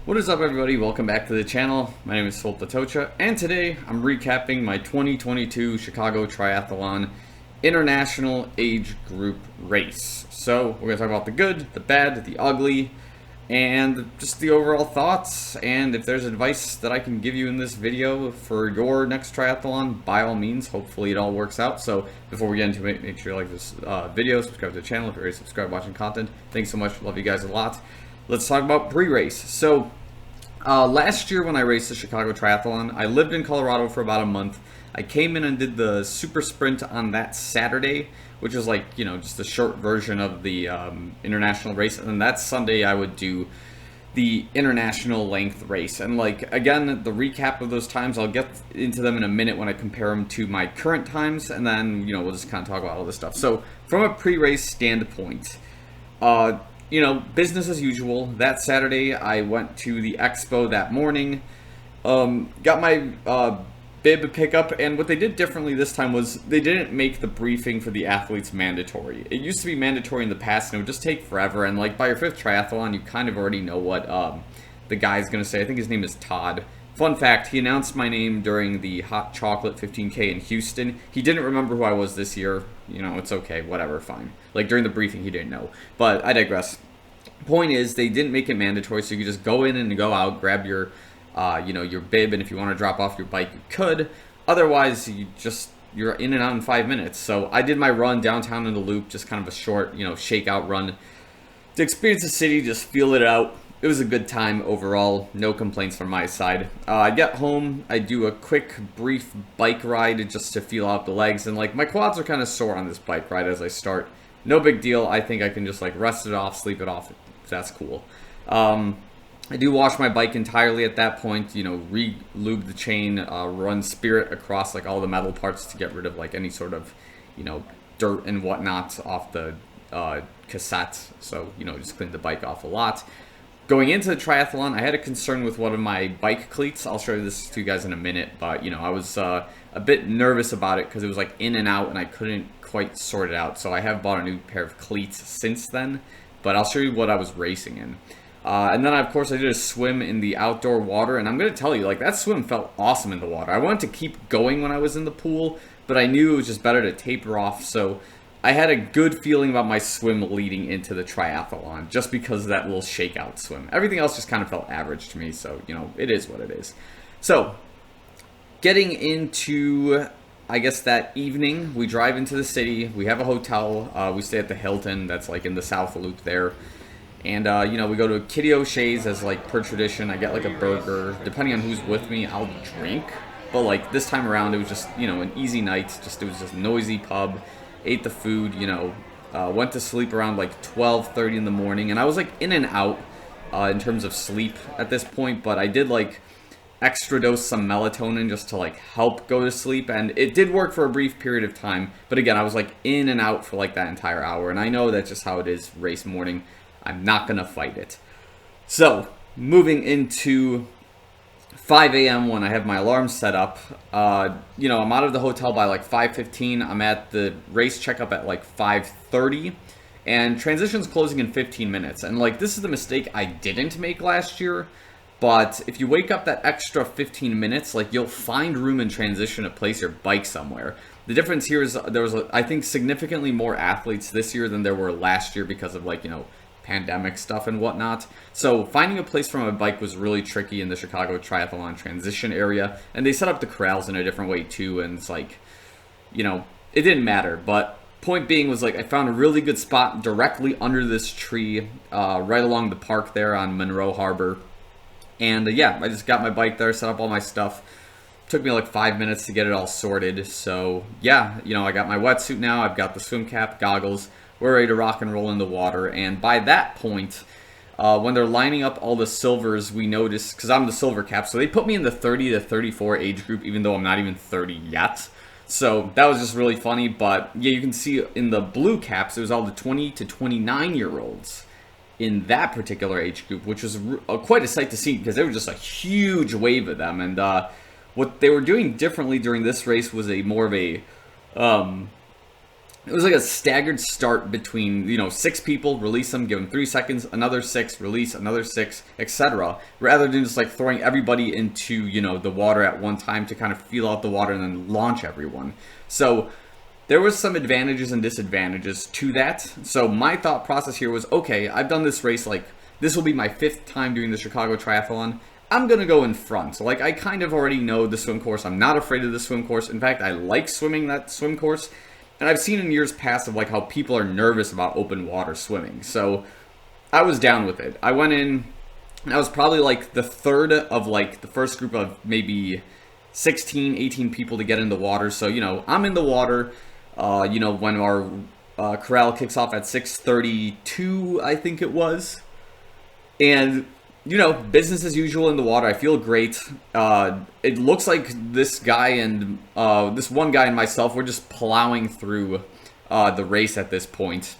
What is up, everybody? Welcome back to the channel. My name is Filip Latocha, and today I'm recapping my 2022 Chicago Triathlon International Age Group Race. So we're going to talk about the good, the bad, the ugly, and just the overall thoughts. And if there's advice that I can give you in this video for your next triathlon, by all means, hopefully it all works out. So before we get into it, make sure you like this video, subscribe to the channel if you're already subscribed watching content. Thanks so much. Love you guys a lot. Let's talk about pre-race. So last year when I raced the Chicago Triathlon, I lived in Colorado for about a month. I came in and did the super sprint on that Saturday, which is like, just a short version of the international race. And then that Sunday I would do the international length race. And like, again, the recap of those times, I'll get into them in a minute when I compare them to my current times. And then, we'll just kind of talk about all this stuff. So from a pre-race standpoint, business as usual. That Saturday, I went to the expo that morning, got my bib pickup, and what they did differently this time was they didn't make the briefing for the athletes mandatory. It used to be mandatory in the past, and it would just take forever, and like by your fifth triathlon, you kind of already know what the guy's going to say. I think his name is Todd. Fun fact, he announced my name during the Hot Chocolate 15K in Houston. He didn't remember who I was this year. It's okay, whatever, fine. Like, during the briefing, he didn't know. But I digress. Point is, they didn't make it mandatory, so you could just go in and go out, grab your, your bib, and if you want to drop off your bike, you could. Otherwise, you're in and out in 5 minutes. So I did my run downtown in the Loop, just kind of a short, shakeout run to experience the city, just feel it out. It was a good time overall. No complaints from my side. I get home. I do a quick, brief bike ride just to feel out the legs. And, like, my quads are kind of sore on this bike ride as I start. No big deal. I think I can just, like, rest it off, sleep it off. That's cool. I do wash my bike entirely at that point. Re-lube the chain, run Spirit across, like, all the metal parts to get rid of, like, any sort of, dirt and whatnot off the cassette. So, just clean the bike off a lot. Going into the triathlon, I had a concern with one of my bike cleats. I'll show you this to you guys in a minute, but I was a bit nervous about it because it was like in and out and I couldn't quite sort it out. So I have bought a new pair of cleats since then, but I'll show you what I was racing in. And then, of course, I did a swim in the outdoor water, and I'm going to tell you, like, that swim felt awesome in the water. I wanted to keep going when I was in the pool, but I knew it was just better to taper off, so I had a good feeling about my swim leading into the triathlon, just because of that little shakeout swim. Everything else just kind of felt average to me, so, it is what it is. So, getting into, I guess, that evening, we drive into the city. We have a hotel. We stay at the Hilton that's, like, in the South Loop there. And, we go to Kitty O'Shea's as, like, per tradition. I get, like, a burger. Depending on who's with me, I'll drink. But, like, this time around, it was just, an easy night. It was just a noisy pub. Ate the food, went to sleep around like 12:30 in the morning, and I was like in and out in terms of sleep at this point, but I did like extra dose some melatonin just to like help go to sleep, and it did work for a brief period of time, but again, I was like in and out for like that entire hour, and I know that's just how it is race morning. I'm not gonna fight it. So, moving into 5 a.m. when I have my alarm set up, I'm out of the hotel by like 5:15. I'm at the race checkup at like 5:30, and transition's closing in 15 minutes. And like, this is the mistake I didn't make last year, but if you wake up that extra 15 minutes, like, you'll find room in transition to place your bike somewhere. The difference here is there was, I think, significantly more athletes this year than there were last year because of, like, pandemic stuff and whatnot. So finding a place for my bike was really tricky in the Chicago Triathlon transition area, and they set up the corrals in a different way too, and it's like, it didn't matter. But point being was, like, I found a really good spot directly under this tree, right along the park there on Monroe Harbor, and I just got my bike there, set up all my stuff. Took me like 5 minutes to get it all sorted. So I got my wetsuit now, I've got the swim cap, goggles. We're ready to rock and roll in the water, and by that point, when they're lining up all the silvers, we noticed, because I'm the silver cap, so they put me in the 30 to 34 age group, even though I'm not even 30 yet. So that was just really funny, but yeah, you can see in the blue caps, it was all the 20 to 29-year-olds in that particular age group, which was quite a sight to see, because there was just a huge wave of them, and what they were doing differently during this race was more of a it was like a staggered start between, 6 people, release them, give them 3 seconds, another 6, release, another 6, etc. Rather than just like throwing everybody into, the water at one time to kind of feel out the water and then launch everyone. So there was some advantages and disadvantages to that. So my thought process here was, okay, I've done this race, like this will be my 5th time doing the Chicago Triathlon. I'm going to go in front. So like I kind of already know the swim course. I'm not afraid of the swim course. In fact, I like swimming that swim course. And I've seen in years past of like how people are nervous about open water swimming. So I was down with it. I went in, and I was probably like the third of like the first group of maybe 16, 18 people to get in the water. So, I'm in the water, when our corral kicks off at 6:32, I think it was. And business as usual in the water. I feel great. It looks like this guy and this one guy and myself, we're just plowing through the race at this point.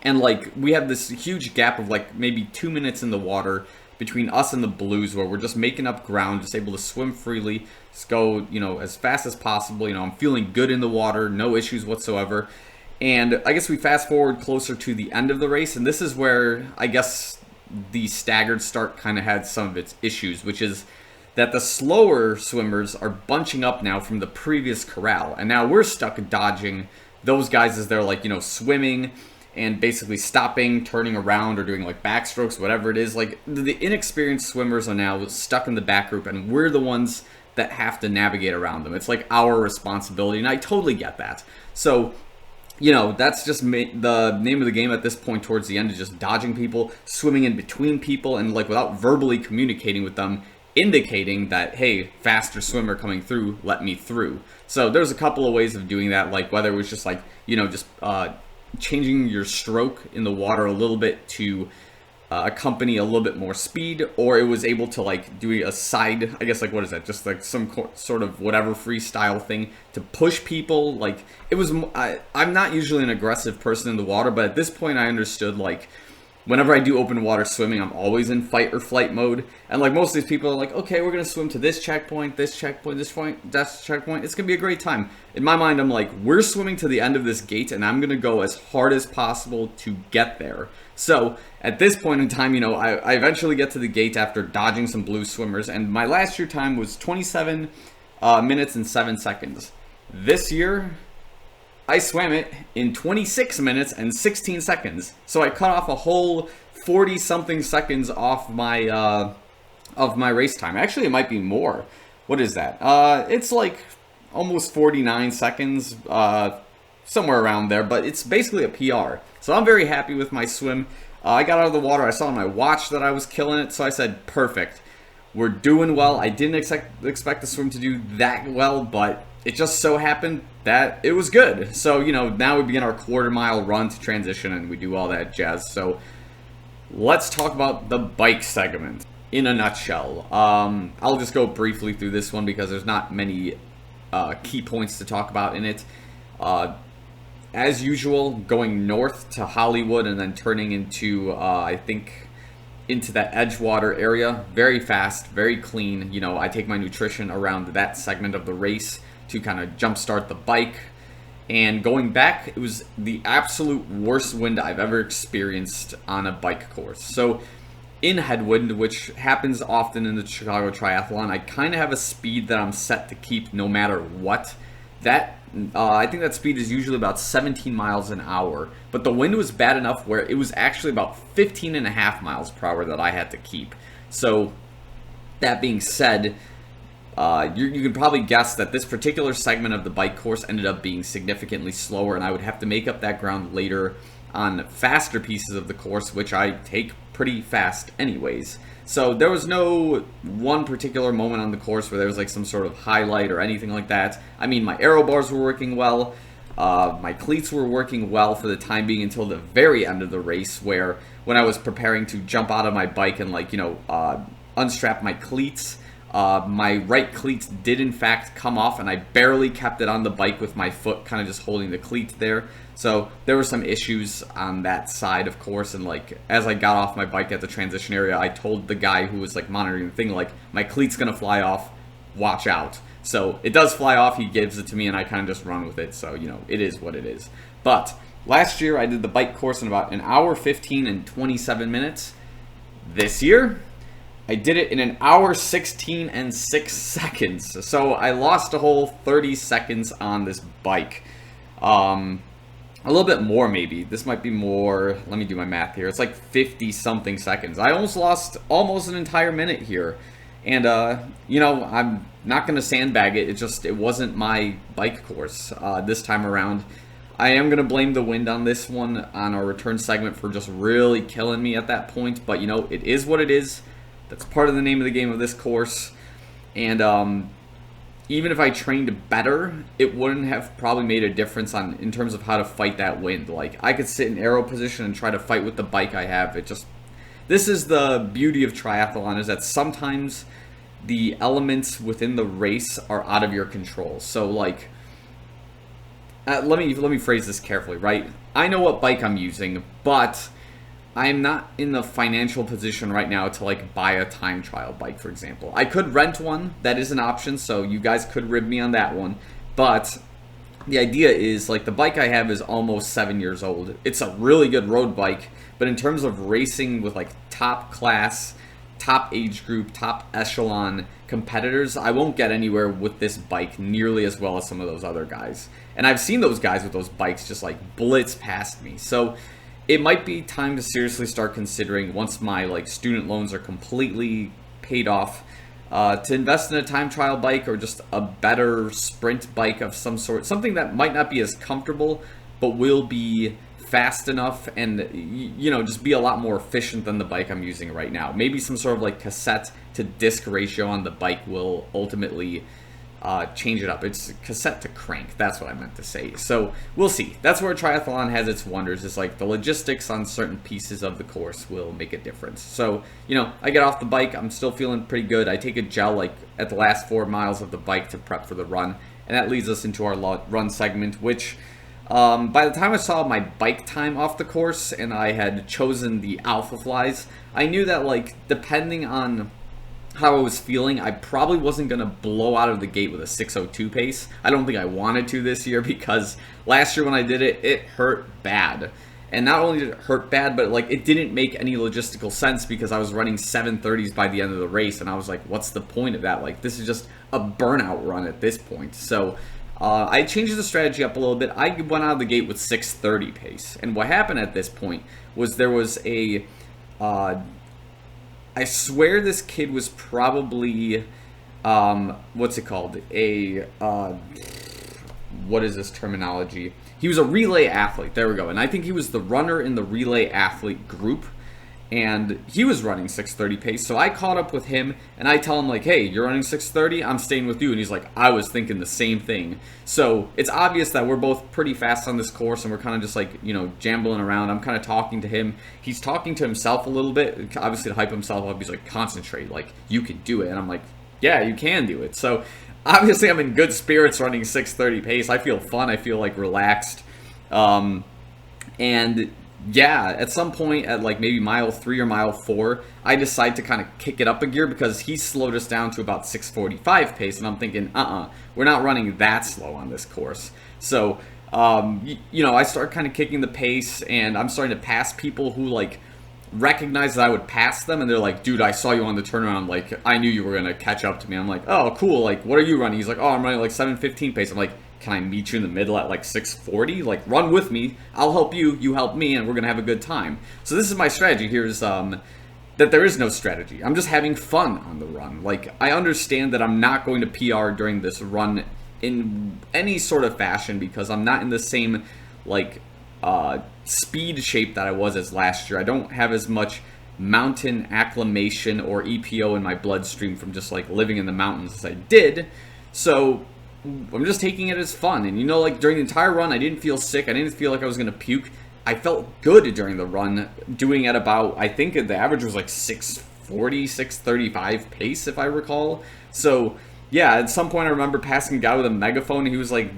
And like we have this huge gap of like maybe 2 minutes in the water between us and the blues, where we're just making up ground, just able to swim freely, just go, as fast as possible. I'm feeling good in the water, no issues whatsoever. And I guess we fast forward closer to the end of the race, and this is where I guess the staggered start kind of had some of its issues, which is that the slower swimmers are bunching up now from the previous corral, and now we're stuck dodging those guys as they're like, swimming and basically stopping, turning around, or doing like backstrokes, whatever it is. Like the inexperienced swimmers are now stuck in the back group, and we're the ones that have to navigate around them. It's like our responsibility, and I totally get that. So that's just the name of the game at this point towards the end, is just dodging people, swimming in between people, and like without verbally communicating with them, indicating that, hey, faster swimmer coming through, let me through. So there's a couple of ways of doing that, like whether it was just like, just changing your stroke in the water a little bit to accompany a little bit more speed, or it was able to like do a side, I guess, like what is that, just like some sort of whatever freestyle thing to push people. Like it was, I'm not usually an aggressive person in the water, but at this point I understood like whenever I do open water swimming, I'm always in fight or flight mode. And like most of these people are like, okay, we're gonna swim to this checkpoint, this checkpoint, this point, that checkpoint. It's gonna be a great time. In my mind, I'm like, we're swimming to the end of this gate, and I'm gonna go as hard as possible to get there. So at this point in time, I eventually get to the gate after dodging some blue swimmers, and my last year time was 27 minutes and 7 seconds. This year, I swam it in 26 minutes and 16 seconds. So I cut off a whole 40-something seconds off my race time. Actually, it might be more. What is that? It's like almost 49 seconds, somewhere around there, but it's basically a PR. So I'm very happy with my swim. I got out of the water. I saw on my watch that I was killing it, so I said, perfect. We're doing well. I didn't expect the swim to do that well, but it just so happened that it was good. So, now we begin our quarter-mile run to transition, and we do all that jazz. So let's talk about the bike segment in a nutshell. I'll just go briefly through this one because there's not many key points to talk about in it. As usual, going north to Hollywood and then turning into, I think, into that Edgewater area. Very fast, very clean. I take my nutrition around that segment of the race to kind of jumpstart the bike. And going back, it was the absolute worst wind I've ever experienced on a bike course. So in headwind, which happens often in the Chicago Triathlon, I kind of have a speed that I'm set to keep no matter what. I think that speed is usually about 17 miles an hour, but the wind was bad enough where it was actually about 15 and a half miles per hour that I had to keep. So that being said, you can probably guess that this particular segment of the bike course ended up being significantly slower, and I would have to make up that ground later on faster pieces of the course, which I take pretty fast anyways. So there was no one particular moment on the course where there was like some sort of highlight or anything like that. I mean, my aero bars were working well. My cleats were working well for the time being until the very end of the race, where when I was preparing to jump out of my bike and unstrap my cleats, my right cleats did in fact come off, and I barely kept it on the bike with my foot kind of just holding the cleat there. So there were some issues on that side, of course, and as I got off my bike at the transition area, I told the guy who was monitoring the thing, my cleat's gonna fly off, watch out. So it does fly off, he gives it to me, and I kind of just run with it, so it is what it is. But last year I did the bike course in about an hour 15 and 27 minutes. This year I did it in an hour 16 and 6 seconds. So I lost a whole 30 seconds on this bike. A little bit more maybe. This might be more. Let me do my math here. It's like 50 something seconds. I almost lost almost an entire minute here. And, you know, I'm not going to sandbag it. It wasn't my bike course this time around. I am going to blame the wind on this one, on our return segment, for just really killing me at that point. But, you know, it is what it is. That's part of the name of the game of this course. And, even if I trained better, it wouldn't have probably made a difference in terms of how to fight that wind. Like, I could sit in aero position and try to fight with the bike I have. This is the beauty of triathlon, is that sometimes the elements within the race are out of your control. So, like, let me phrase this carefully, right? I know what bike I'm using, but I'm not in the financial position right now to, like, buy a time trial bike, for example. I could rent one. That is an option, so you guys could rib me on that one. But the idea is, like, the bike I have is almost 7 years old. It's a really good road bike, but in terms of racing with, like, top class, top age group, top echelon competitors, I won't get anywhere with this bike nearly as well as some of those other guys. And I've seen those guys with those bikes just, like, blitz past me. So it might be time to seriously start considering, once my, like, student loans are completely paid off, to invest in a time trial bike or just a better sprint bike of some sort. Something that might not be as comfortable, but will be fast enough and, you know, just be a lot more efficient than the bike I'm using right now. Maybe some sort of, like, cassette to disc ratio on the bike will ultimately change it up. It's cassette to crank. That's what I meant to say. So we'll see. That's where triathlon has its wonders. It's like the logistics on certain pieces of the course will make a difference. So, you know, I get off the bike. I'm still feeling pretty good. I take a gel, like, at the last 4 miles of the bike to prep for the run. And that leads us into our run segment, which by the time I saw my bike time off the course and I had chosen the Alpha Flies, I knew that, like, depending on how I was feeling, I probably wasn't going to blow out of the gate with a 6:02 pace. I don't think I wanted to this year, because last year when I did it, it hurt bad. And not only did it hurt bad, but, like, it didn't make any logistical sense, because I was running 7:30s by the end of the race, and I was like, what's the point of that? Like, this is just a burnout run at this point. So I changed the strategy up a little bit. I went out of the gate with 6:30 pace. And what happened at this point was there was a I swear this kid was probably, what's it called? What is this terminology? He was a relay athlete. There we go. And I think he was the runner in the relay athlete group. And he was running 6:30 pace. So I caught up with him and I tell him, like, hey, you're running 6:30, I'm staying with you. And he's like, I was thinking the same thing. So it's obvious that we're both pretty fast on this course and we're kind of just, like, you know, jambling around. I'm kind of talking to him. He's talking to himself a little bit, obviously to hype himself up. He's like, concentrate, like, you can do it. And I'm like, yeah, you can do it. So obviously I'm in good spirits running 6:30 pace. I feel fun. I feel, like, relaxed. And yeah, at some point at, like, maybe mile 3 or mile 4, I decide to kind of kick it up a gear, because he slowed us down to about 6:45 pace, and I'm thinking, we're not running that slow on this course. So, you know, I start kind of kicking the pace, and I'm starting to pass people who, like, recognize that I would pass them, and they're like, dude, I saw you on the turnaround, like, I knew you were going to catch up to me. I'm like, oh, cool, like, what are you running? He's like, oh, I'm running, like, 7:15 pace. I'm like, can I meet you in the middle at, like, 6:40? Like, run with me. I'll help you. You help me, and we're going to have a good time. So this is my strategy here, is that there is no strategy. I'm just having fun on the run. Like, I understand that I'm not going to PR during this run in any sort of fashion, because I'm not in the same, like, speed shape that I was as last year. I don't have as much mountain acclimation or EPO in my bloodstream from just, like, living in the mountains as I did. So I'm just taking it as fun. And, you know, like, during the entire run, I didn't feel sick. I didn't feel like I was going to puke. I felt good during the run, doing at about, I think the average was like 6:40, 6:35 pace, if I recall. So Yeah, at some point I remember passing a guy with a megaphone. He was like,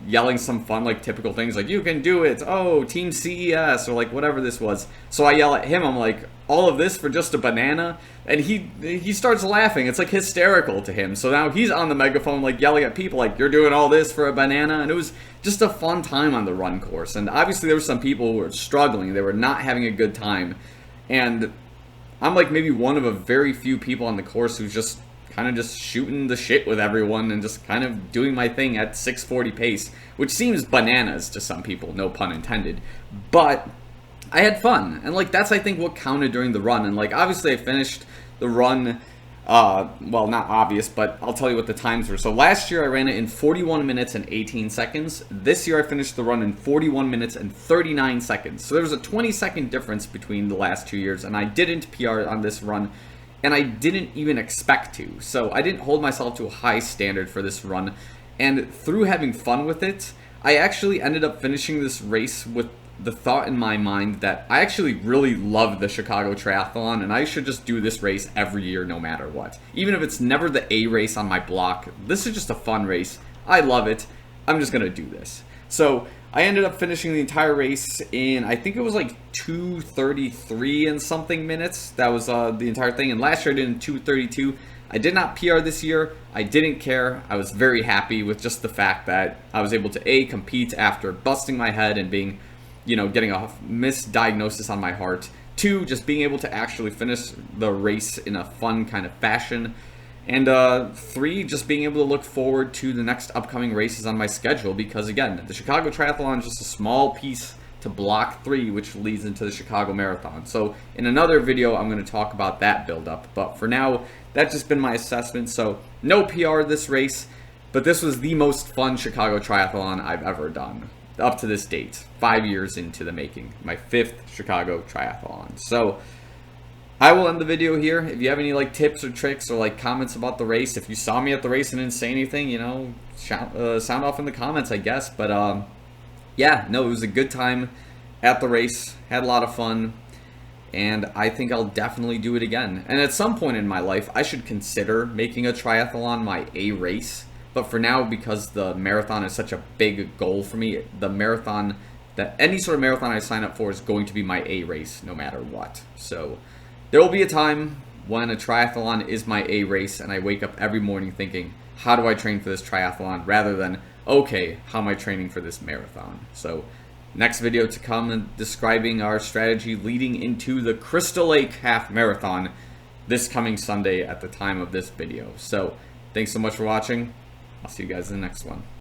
yelling some fun, like typical things like, you can do it. Oh, Team CES, or like whatever this was. So I yell at him. I'm like, all of this for just a banana? And he starts laughing. It's like hysterical to him. So now he's on the megaphone, like yelling at people like, you're doing all this for a banana? And it was just a fun time on the run course. And obviously there were some people who were struggling. They were not having a good time. And I'm like maybe one of a very few people on the course who's just kind of just shooting the shit with everyone and just kind of doing my thing at 6:40 pace, which seems bananas to some people, no pun intended. But I had fun, and like that's I think what counted during the run. And like obviously I finished the run, well, not obvious, but I'll tell you what the times were. So last year I ran it in 41 minutes and 18 seconds. This year I finished the run in 41 minutes and 39 seconds. So there was a 20-second difference between the last 2 years, and I didn't PR on this run. And I didn't even expect to. So I didn't hold myself to a high standard for this run. And through having fun with it, I actually ended up finishing this race with the thought in my mind that I actually really love the Chicago Triathlon, and I should just do this race every year no matter what. Even if it's never the A race on my block, this is just a fun race. I love it. I'm just going to do this. So I ended up finishing the entire race in, I think it was like 2:33 and something minutes. That was the entire thing. And last year I did in 2:32. I did not PR this year. I didn't care. I was very happy with just the fact that I was able to compete after busting my head and being, getting a misdiagnosis on my heart. 2, just being able to actually finish the race in a fun kind of fashion. And 3, just being able to look forward to the next upcoming races on my schedule, because again, the Chicago Triathlon is just a small piece to block 3, which leads into the Chicago Marathon. So in another video, I'm going to talk about that build-up. But for now, that's just been my assessment. So no PR this race, but this was the most fun Chicago Triathlon I've ever done up to this date. 5 years into the making. My 5th Chicago Triathlon. So I will end the video here. If you have any like tips or tricks or like comments about the race, if you saw me at the race and didn't say anything, sound off in the comments, I guess. But yeah, no, it was a good time at the race. Had a lot of fun, and I think I'll definitely do it again. And at some point in my life, I should consider making a triathlon my A race. But for now, because the marathon is such a big goal for me, the marathon, that any sort of marathon I sign up for is going to be my A race no matter what. So there will be a time when a triathlon is my A race and I wake up every morning thinking, how do I train for this triathlon, rather than, okay, how am I training for this marathon? So next video to come and describing our strategy leading into the Crystal Lake Half Marathon this coming Sunday at the time of this video. So thanks so much for watching. I'll see you guys in the next one.